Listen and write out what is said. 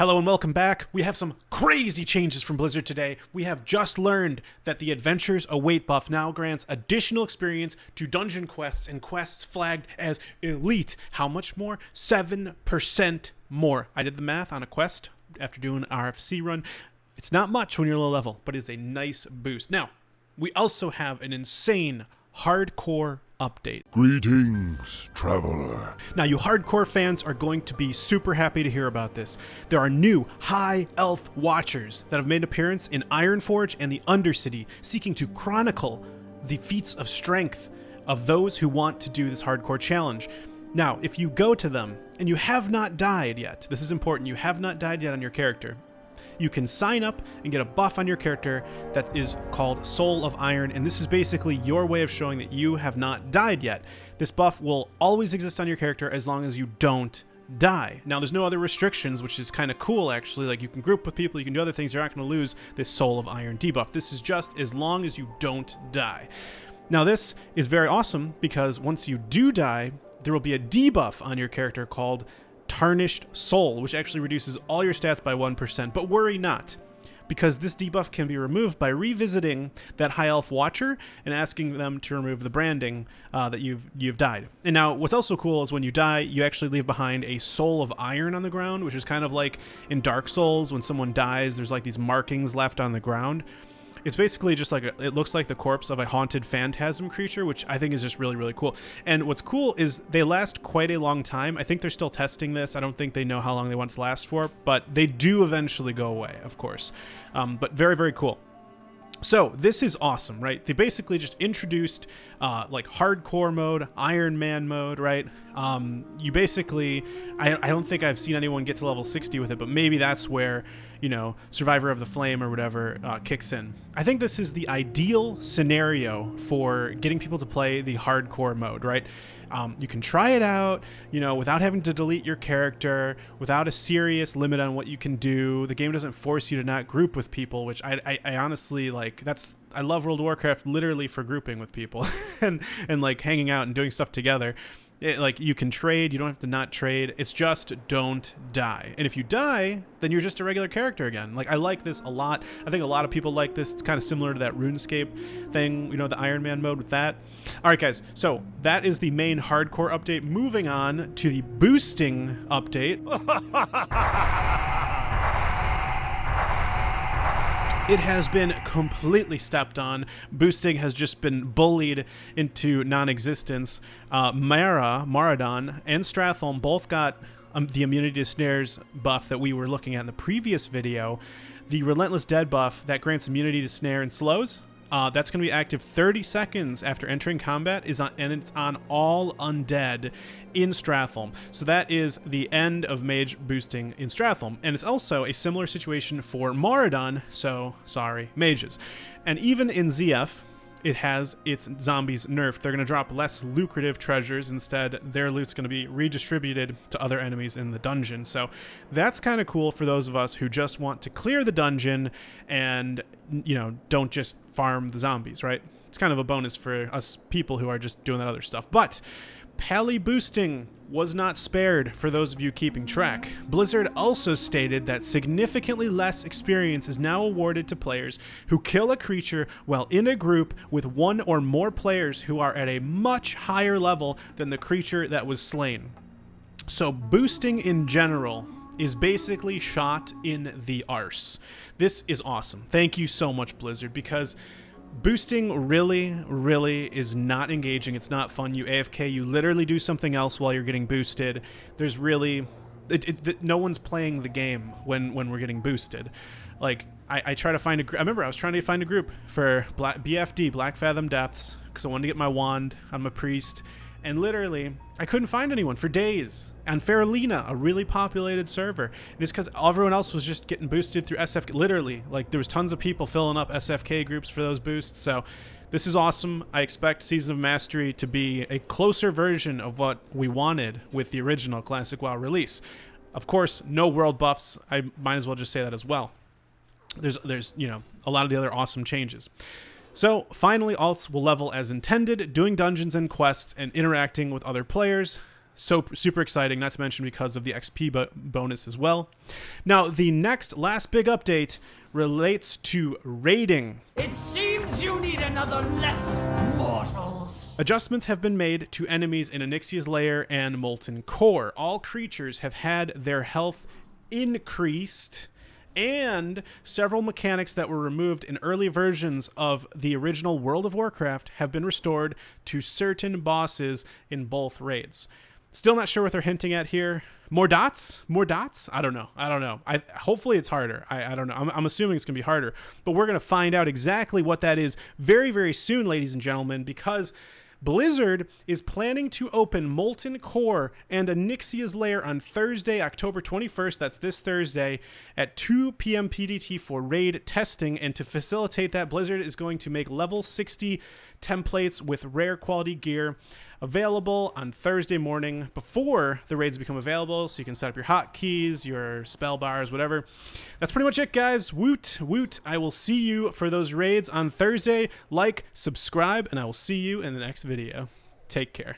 Hello and welcome back. We have some crazy changes from Blizzard today. We have just learned that the Adventures Await buff now grants additional experience to dungeon quests and quests flagged as elite. How much more? 7% more. I did the math on a quest after doing an RFC run. It's not much when you're low level, but it's a nice boost. Now, we also have an insane hardcore update. Greetings, traveler. Now, you hardcore fans are going to be super happy to hear about this. There are new High Elf Watchers that have made an appearance in Ironforge and the Undercity, seeking to chronicle the feats of strength of those who want to do this hardcore challenge. Now, if you go to them and you have not died yet, this is important, you have not died yet on your character, you can sign up and get a buff on your character that is called Soul of Iron, and this is basically your way of showing that you have not died yet. This buff will always exist on your character as long as you don't die. Now, there's no other restrictions, which is kind of cool, actually. Like, you can group with people, you can do other things, you're not going to lose this Soul of Iron debuff. This is just as long as you don't die. Now, this is very awesome because once you do die, there will be a debuff on your character called Tarnished Soul, which actually reduces all your stats by 1%, but worry not, because this debuff can be removed by revisiting that High Elf Watcher and asking them to remove the branding that you've died. And now, what's also cool is when you die, you actually leave behind a Soul of Iron on the ground, which is kind of like in Dark Souls, when someone dies, there's like these markings left on the ground. It's basically just like it looks like the corpse of a haunted phantasm creature, which I think is just really, really cool. And what's cool is they last quite a long time. I think they're still testing this. I don't think they know how long they want it to last for, but they do eventually go away, of course. But very, very cool. So this is awesome, right? They basically just introduced like hardcore mode, Iron Man mode, right? You basically, I don't think I've seen anyone get to level 60 with it, but maybe that's where, you know, Survivor of the Flame or whatever kicks in. I think this is the ideal scenario for getting people to play the hardcore mode, right? You can try it out, you know, without having to delete your character, without a serious limit on what you can do. The game doesn't force you to not group with people, which I honestly, like, I love World of Warcraft literally for grouping with people and like hanging out and doing stuff together. Like, you can trade, you don't have to not trade. It's just don't die. And if you die, then you're just a regular character again. Like, I like this a lot. I think a lot of people like this. It's kind of similar to that RuneScape thing, you know, the Iron Man mode with that. All right, guys, so that is the main hardcore update. Moving on to the boosting update. It has been completely stepped on. Boosting has just been bullied into non-existence. Maraudon and Stratholme both got the immunity to snares buff that we were looking at in the previous video. The Relentless Dead buff that grants immunity to snare and slows, that's going to be active 30 seconds after entering combat, and it's on all undead in Stratholme. So that is the end of mage boosting in Stratholme. And it's also a similar situation for Maraudon, so sorry, mages. And even in ZF, it has its zombies nerfed. They're going to drop less lucrative treasures. Instead, their loot's going to be redistributed to other enemies in the dungeon. So that's kind of cool for those of us who just want to clear the dungeon and, you know, don't just farm the zombies, right? It's kind of a bonus for us people who are just doing that other stuff. But Pally boosting was not spared for those of you keeping track. Blizzard also stated that significantly less experience is now awarded to players who kill a creature while in a group with one or more players who are at a much higher level than the creature that was slain. So boosting in general is basically shot in the arse. This is awesome. Thank you so much, Blizzard, because boosting really is not engaging. It's not fun. You AFK, you literally do something else while you're getting boosted. There's really no one's playing the game when we're getting boosted. Like, I try to find I remember I was trying to find a group for BFD, Black Fathom Depths, because I wanted to get my wand. I'm a priest. And literally, I couldn't find anyone for days on Faralina, a really populated server. And it's because everyone else was just getting boosted through SFK. Literally, like, there was tons of people filling up SFK groups for those boosts. So this is awesome. I expect Season of Mastery to be a closer version of what we wanted with the original Classic WoW release. Of course, no world buffs. I might as well just say that as well. There's you know, a lot of the other awesome changes. So finally, alts will level as intended, doing dungeons and quests and interacting with other players. So super exciting, not to mention because of the XP bonus as well. Now, the last big update relates to raiding. It seems you need another lesson, mortals. Adjustments have been made to enemies in Onyxia's Lair and Molten Core. All creatures have had their health increased, and several mechanics that were removed in early versions of the original World of Warcraft have been restored to certain bosses in both raids. Still not sure what they're hinting at here. More dots? More dots? I don't know. Hopefully it's harder. I don't know. I'm assuming it's going to be harder. But we're going to find out exactly what that is very, very soon, ladies and gentlemen, because Blizzard is planning to open Molten Core and Onyxia's Lair on Thursday, October 21st. That's this Thursday at 2 p.m. PDT for raid testing. And to facilitate that, Blizzard is going to make level 60 templates with rare quality gear available on Thursday morning before the raids become available, so you can set up your hotkeys, your spell bars, whatever. That's pretty much it, guys. Woot, woot. I will see you for those raids on Thursday. Like, subscribe, and I will see you in the next video. Take care.